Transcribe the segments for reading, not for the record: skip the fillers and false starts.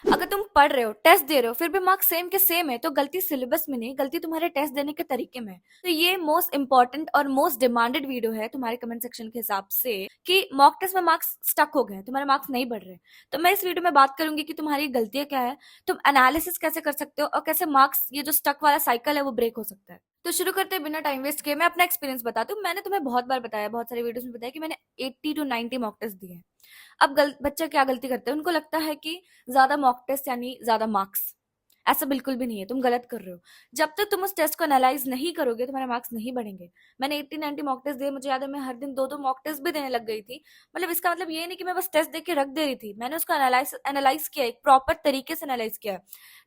अगर तुम पढ़ रहे हो, टेस्ट दे रहे हो, फिर भी मार्क्स सेम के सेम है, तो गलती सिलेबस में नहीं, गलती तुम्हारे टेस्ट देने के तरीके में है। तो ये मोस्ट इंपॉर्टेंट और मोस्ट डिमांडेड वीडियो है तुम्हारे कमेंट सेक्शन के हिसाब से कि मॉक टेस्ट में मार्क्स स्टक हो गए, तुम्हारे मार्क्स नहीं बढ़ रहे। तो मैं इस वीडियो में बात करूंगी कि तुम्हारी गलतियां क्या है, तुम एनालिसिस कैसे कर सकते हो, और कैसे मार्क्स, ये जो स्टक वाला साइकिल है, वो ब्रेक हो सकता है। तो शुरू करते हैं बिना टाइम वेस्ट किए। मैं अपना एक्सपीरियंस बताती हूँ। मैंने तुम्हें बहुत बार बताया, बहुत सारे वीडियोस में बताया कि मैंने 80 to 90 मॉक टेस्ट दिए हैं। अब बच्चे क्या गलती करते हैं, उनको लगता है कि ज्यादा मॉक टेस्ट यानी ज्यादा मार्क्स। ऐसा बिल्कुल भी नहीं है, तुम गलत कर रहे हो। जब तक तुम उस टेस्ट को एनालाइज नहीं करोगे, तुम्हारे मार्क्स नहीं बढ़ेंगे। मैंने 80-90 मॉक टेस्ट दिए, मुझे याद है मैं हर दिन 2-2 मॉक टेस्ट भी देने लग गई थी। मतलब इसका मतलब ये नहीं कि मैं बस टेस्ट दे के रख दे रही थी, मैंने उसको एनालाइज किया, एक प्रॉपर तरीके से एनालाइज किया।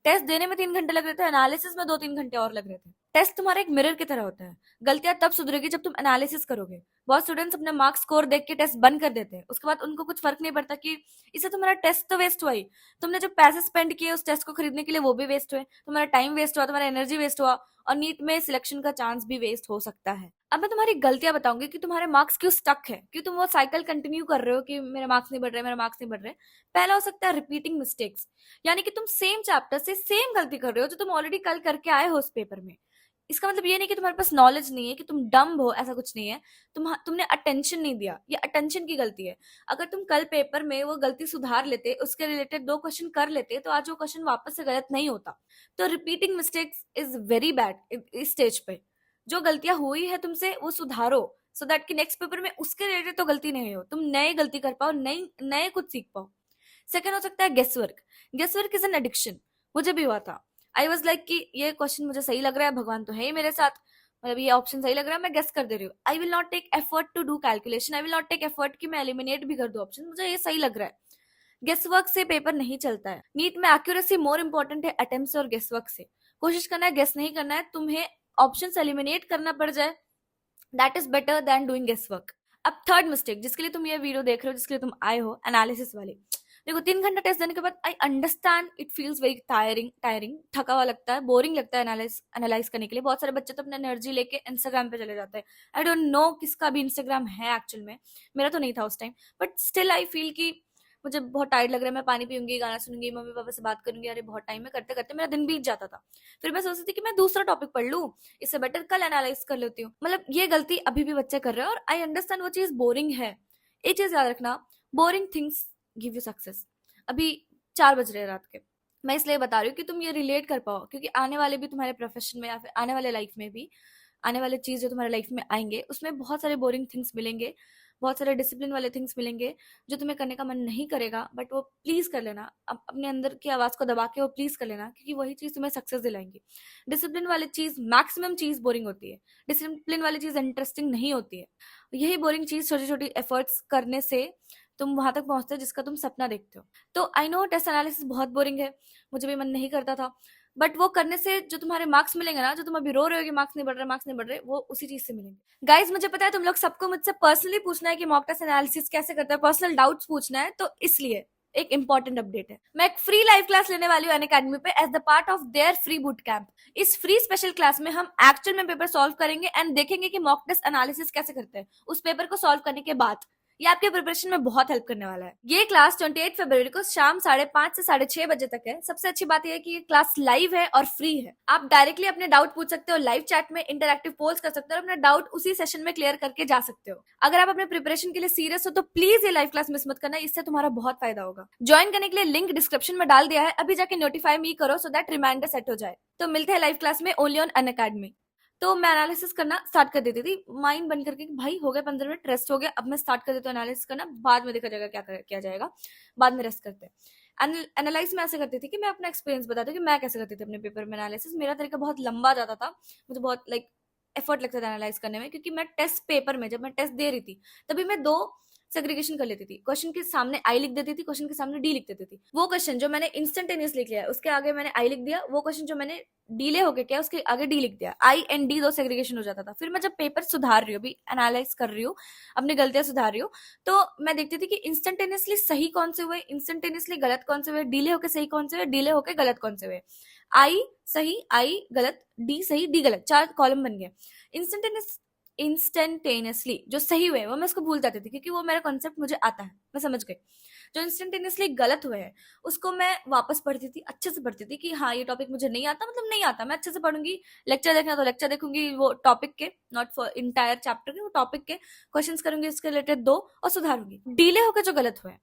टेस्ट देने में 3 घंटे लग रहे थे, एनालिसिस में 2-3 घंटे और लग रहे थे। टेस्ट तुम्हारा एक मिरर की तरह होता है। गलतियां तब सुधरेगी जब तुम एनालिसिस करोगे। बहुत स्टूडेंट्स अपने मार्क्स स्कोर देख के टेस्ट बंद कर देते हैं, उसके बाद उनको कुछ फर्क नहीं पड़ता कि इससे तुम्हारा टेस्ट तो वेस्ट हुआ ही, तुमने जो पैसे स्पेंड किए उस टेस्ट को खरीदने के लिए वो भी वेस्ट हुए, तुम्हारा टाइम वेस्ट हुआ, तुम्हारा एनर्जी वेस्ट हुआ, और नीट में सिलेक्शन का चांस भी वेस्ट हो सकता है। अब मैं तुम्हारी गलतियां बताऊंगी कि तुम्हारे मार्क्स क्यों स्टक है, क्यों तुम वो साइकिल कंटिन्यू कर रहे हो कि मेरे मार्क्स नहीं बढ़ रहे, मेरे मार्क्स नहीं बढ़ रहे। पहला हो सकता है रिपीटिंग मिस्टेक्स, यानी कि तुम सेम चैप्टर से सेम गलती कर रहे हो जो तुम ऑलरेडी कल करके आए हो उस पेपर में। इसका मतलब ये नहीं कि तुम्हारे पास नॉलेज नहीं है, कि तुम डम्ब हो, ऐसा कुछ नहीं है। तुमने अटेंशन नहीं दिया, ये अटेंशन की गलती है। अगर तुम कल पेपर में वो गलती सुधार लेते, उसके रिलेटेड 2 क्वेश्चन कर लेते, तो आज वो क्वेश्चन वापस से गलत नहीं होता। तो repeating mistakes is very bad इस स्टेज पे। जो गलतियां हुई है तुमसे, वो सुधारो, सो दैट कि नेक्स्ट पेपर में उसके रिलेटेड तो गलती नहीं हो, तुम नए गलती कर पाओ, नई नए कुछ सीख पाओ। सेकंड हो सकता है guess work. Guess work is an addiction. मुझे भी हुआ था। आई वॉज लाइक कि ये क्वेश्चन मुझे सही लग रहा है, भगवान तो है ही मेरे साथ, मतलब ये ऑप्शन सही लग रहा है, मैं गेस कर दे रही हूँ। I will not take effort to do calculation, I will not take effort कि मैं एलिमिनेट भी कर दूं ऑप्शन, मुझे ये सही लग रहा है। गेस वर्क से पेपर नहीं चलता है। नीट में एक्यूरेसी मोर इंपॉर्टेंट है अटेम्प्ट से और गेस वर्क से। कोशिश करना है, गेस नहीं करना है। तुम्हें ऑप्शन एलिमिनेट करना पड़ जाए, that is better than doing guess work. अब थर्ड मिस्टेक, जिसके लिए तुम ये वीडियो देख रहे हो, जिसके लिए तुम आए हो, एनालिसिस वाली। देखो, 3 घंटा टेस्ट देने के बाद I understand it feels very tiring tiring थका हुआ लगता है, बोरिंग लगता है एनालाइज करने के लिए। बहुत सारे बच्चे तो अपने एनर्जी लेके इंस्टाग्राम पे चले जाते हैं। आई डोंट नो किसका भी इंस्टाग्राम है एक्चुअल में, मेरा तो नहीं था उस time, but still I feel कि मुझे बहुत टायर्ड लग रहा है, मैं पानी पीऊंगी, गाना सुनूंगी, मम्मी पापा से बात करूंगी, अरे बहुत टाइम है, करते करते मेरा दिन बीत जाता था। फिर मैं सोचती थी कि मैं दूसरा टॉपिक पढ़ लूं, इससे बेटर कल एनालाइज कर लेती हूँ। मतलब ये गलती अभी भी बच्चे कर रहे हैं, और आई अंडरस्टैंड वो चीज बोरिंग है। एक चीज याद रखना, boring things give you success. अभी 4 बज रहे हैं रात के, मैं इसलिए बता रही हूँ कि तुम ये रिलेट कर पाओ, क्योंकि आने वाले भी तुम्हारे प्रोफेशन में, या फिर आने वाले लाइफ में भी, आने वाले चीज जो तुम्हारे लाइफ में आएंगे, उसमें बहुत सारे बोरिंग थिंग्स मिलेंगे, बहुत सारे डिसिप्लिन वाले थिंग्स मिलेंगे, जो तुम्हें करने का मन नहीं करेगा, बट वो प्लीज कर लेना। अपने अंदर की आवाज को दबा के वो प्लीज कर लेना, क्योंकि वही चीज तुम्हें सक्सेस दिलाएंगी। डिसिप्लिन वाली चीज, मैक्सिमम चीज बोरिंग होती है, डिसिप्लिन वाली चीज इंटरेस्टिंग नहीं होती है। यही बोरिंग चीज छोटी छोटी एफर्ट्स करने से तुम वहां तक पहुंचते हो जिसका तुम सपना देखते हो। तो आई नो टेस्ट एनालिसिस बहुत बोरिंग है, मुझे भी मन नहीं करता था, बट वो करने से जो तुम्हारे मार्क्स मिलेंगे ना, जो तुम अभी रो रहे हो कि मार्क्स नहीं बढ़ रहे, मार्क्स नहीं बढ़ रहे, वो उसी चीज से मिलेंगे। गाइज, मुझे पता है तुम लोग सबको मुझसे पर्सनली पूछना है कि मॉक टेस्ट एनालिसिस कैसे करते हैं, पर्सनल डाउट्स पूछना है, तो इसलिए एक इंपॉर्टेंट अपडेट है। मैं एक फ्री लाइव क्लास लेने वाली हूँ अनअकैडमी पे, as the part of their free boot camp. इस फ्री स्पेशल क्लास में हम एक्चुअल में पेपर सॉल्व करेंगे एंड देखेंगे कि मॉक टेस्ट एनालिसिस कैसे करते हैं उस पेपर को सॉल्व करने के बाद। ये आपके प्रिपरेशन में बहुत हेल्प करने वाला है। ये क्लास 28 फरवरी को शाम 5:30 से 6:30 बजे तक है। सबसे अच्छी बात यह है कि ये क्लास लाइव है और फ्री है। आप डायरेक्टली अपने डाउट पूछ सकते हो, लाइव चैट में इंटरैक्टिव पोल्स कर सकते हो, और अपना डाउट उसी सेशन में क्लियर करके जा सकते हो। अगर आप अपने प्रिपरेशन के लिए सीरियस हो तो प्लीज ये लाइव क्लास मिस मत करना, इससे तुम्हारा बहुत फायदा होगा। ज्वाइन करने के लिए लिंक डिस्क्रिप्शन में डाल दिया है, अभी जाके नोटिफाई मी करो सो दैट रिमाइंडर सेट हो जाए। तो मिलते हैं लाइव क्लास में ओनली ऑन अनअकैडमी। तो मैं एनालिसिस करना स्टार्ट कर देती थी, माइंड बंद करके कि भाई हो गया 15 मिनट, रेस्ट हो गया, अब मैं स्टार्ट कर देती हूँ एनालिसिस करना, बाद में देखा जाएगा क्या किया जाएगा, बाद में रेस्ट करते हैं। एनालाइज मैं ऐसे करती थी कि मैं अपना एक्सपीरियंस बताती हूँ कि मैं कैसे करती थी अपने पेपर में एनालिसिस। मेरा तरीका बहुत लंबा जाता था, मुझे बहुत एफर्ट लगता था एनालाइज करने में, क्योंकि मैं टेस्ट पेपर में, जब मैं टेस्ट दे रही थी, तभी मैं 2 सेग्रीगेशन कर लेती थी। क्वेश्चन के सामने आई लिख देती थी, क्वेश्चन के सामने डी लिख देती थी। वो क्वेश्चन जो मैंने इंस्टेंटेनियस लिख लिया उसके आगे मैंने आई लिख दिया, वो क्वेश्चन जो मैंने डीले होके किया उसके आगे डी लिख दिया। आई एंड डी 2 सेग्रीगेशन हो जाता था। फिर मैं जब पेपर सुधार रही हूँ, अभी एनालाइज कर रही हूँ, अपनी गलतियां सुधार रही हूँ, तो मैं देखती थी कि इंस्टेंटेनियसली सही कौन से हुए, इंस्टेंटेनियसली गलत कौन से हुए, डीले होके सही कौन से हुए, डीले होके गलत कौन से हुए। आई सही, आई गलत, डी सही, डी गलत, 4 कॉलम बन गए। इंस्टेंटेनियसली जो सही हुए वो मैं उसको भूल जाती थी, क्योंकि वो मेरा कॉन्सेप्ट मुझे आता है, मैं समझ गई। जो इंस्टेंटेनियसली गलत हुए हैं उसको मैं वापस पढ़ती थी, अच्छे से पढ़ती थी कि हाँ ये टॉपिक मुझे नहीं आता, मतलब नहीं आता, मैं अच्छे से पढ़ूंगी। लेक्चर देखना तो लेक्चर देखूंगी, वो टॉपिक के, नॉट फॉर इंटायर चैप्टर के, वो टॉपिक के क्वेश्चंस करूंगी उसके रिलेटेड दो और सुधारूंगी। डिले होकर जो गलत हुए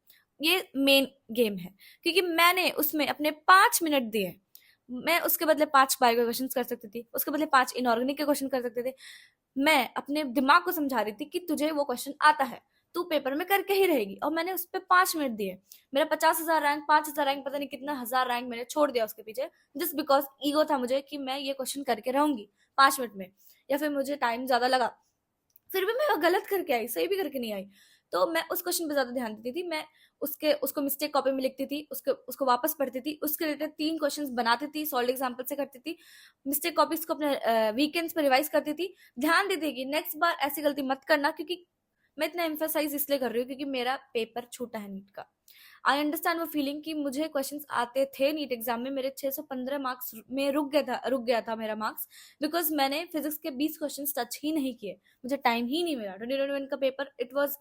ये मेन गेम है, क्योंकि मैंने उसमें अपने 5 मिनट दिए, मैं उसके बदले 5 बायो के क्वेश्चन कर सकती थी, उसके बदले 5 इनऑर्गेनिक के क्वेश्चन कर सकते थे। मैं अपने दिमाग को समझा रही थी कि तुझे वो क्वेश्चन आता है, तू पेपर में करके ही रहेगी, और मैंने उस पर 5 मिनट दिए। मेरा 50,000 रैंक, 5,000 रैंक, पता नहीं कितना हजार रैंक मैंने छोड़ दिया उसके पीछे, जस्ट बिकॉज ईगो था मुझे कि मैं ये क्वेश्चन करके रहूंगी 5 मिनट में, या फिर मुझे टाइम ज्यादा लगा, फिर भी मैं वो गलत करके आई, सही भी करके नहीं आई। तो मैं उस क्वेश्चन पे ज्यादा ध्यान देती थी, मैं उसको मिस्टेक कॉपी में लिखती थी, उसको वापस पढ़ती थी, उसके रिलेटेड 3 क्वेश्चंस बनाती थी, सॉल्व एग्जांपल से करती थी, मिस्टेक कॉपीज को अपने वीकेंड्स पे रिवाइज करती थी। ध्यान देती थी कि नेक्स्ट बार ऐसी गलती मत करना, क्योंकि मैं इतना एम्फेसाइज इसलिए कर रही हूँ क्योंकि मेरा पेपर छूटा है नीट का। आई अंडरस्टैंड वो फीलिंग कि मुझे क्वेश्चंस आते थे नीट एग्जाम में, मेरे 615 मार्क्स में रुक गया था मेरा मार्क्स, बिकॉज मैंने फिजिक्स के 20 क्वेश्चन टच ही नहीं किए, मुझे टाइम ही नहीं मिला। 2021 का paper it was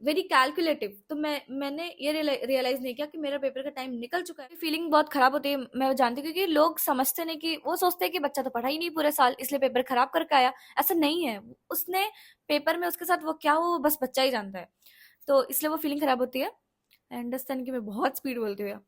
very calculative, तो मैंने ये रियलाइज नहीं किया कि मेरा पेपर का टाइम निकल चुका है। फीलिंग बहुत खराब होती है, मैं जानती हूँ, क्योंकि लोग समझते नहीं, कि वो सोचते हैं कि बच्चा तो पढ़ा ही नहीं पूरे साल इसलिए पेपर खराब करके आया। ऐसा नहीं है, उसने पेपर में उसके साथ वो क्या हुआ वो बस बच्चा ही जानता है, तो इसलिए वो फीलिंग खराब होती है। आई अंडरस्टैंड कि मैं बहुत स्पीड बोलती हूँ।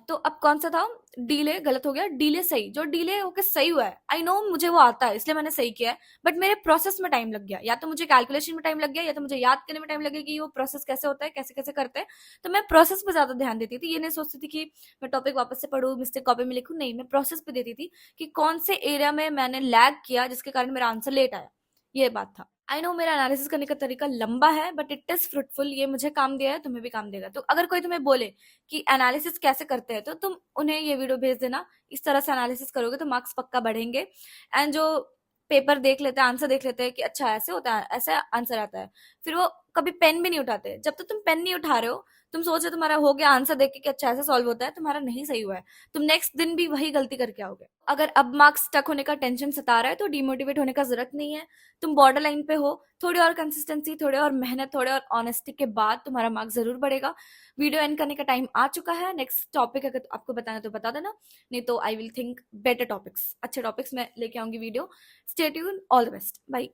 तो अब कौन सा था, डीले गलत हो गया, डीले सही, जो डीले होके सही हुआ है, आई नो मुझे वो आता है इसलिए मैंने सही किया है, बट मेरे प्रोसेस में टाइम लग गया, या तो मुझे कैलकुलेशन में टाइम लग गया, या तो मुझे याद करने में टाइम लग गया कि वो प्रोसेस कैसे होता है, कैसे कैसे करते हैं। तो मैं प्रोसेस पे ज्यादा ध्यान देती थी, ये नहीं सोचती थी कि मैं टॉपिक वापस से पढ़ू, मिस्टेक कॉपी में लिखूं, नहीं, मैं प्रोसेस पे देती थी कि कौन से एरिया में मैंने लैग किया जिसके कारण मेरा आंसर लेट आया, ये बात था। आई नो मेरा एनालिसिस करने का तरीका लंबा है, बट इट इज फ्रूटफुल, ये मुझे काम दिया है, तुम्हें भी काम देगा। तो अगर कोई तुम्हें बोले कि एनालिसिस कैसे करते हैं, तो तुम उन्हें ये वीडियो भेज देना, इस तरह से एनालिसिस करोगे तो मार्क्स पक्का बढ़ेंगे। एंड जो पेपर देख लेते हैं, आंसर देख लेते हैं कि अच्छा ऐसे होता है, ऐसे आंसर आता है, फिर वो कभी पेन भी नहीं उठाते। जब तक तुम पेन नहीं उठा रहे हो, तुम सोच रहे हो तुम्हारा हो गया आंसर देख के कि अच्छा ऐसे सॉल्व होता है, तुम्हारा नहीं सही हुआ है, तुम नेक्स्ट दिन भी वही गलती करके आओगे। अगर अब मार्क्स स्टक होने का टेंशन सता रहा है तो डिमोटिवेट होने का जरूरत नहीं है, तुम बॉर्डर लाइन पे हो, थोड़ी और कंसिस्टेंसी, थोड़ी और मेहनत, थोड़े और ऑनेस्टी के बाद तुम्हारा मार्क्स जरूर बढ़ेगा। वीडियो एंड करने का टाइम आ चुका है, नेक्स्ट टॉपिक अगर आपको बताना तो बता देना, नहीं तो I will think better topics, अच्छे टॉपिक्स मैं लेके आऊंगी video. Stay tune, all the best, bye.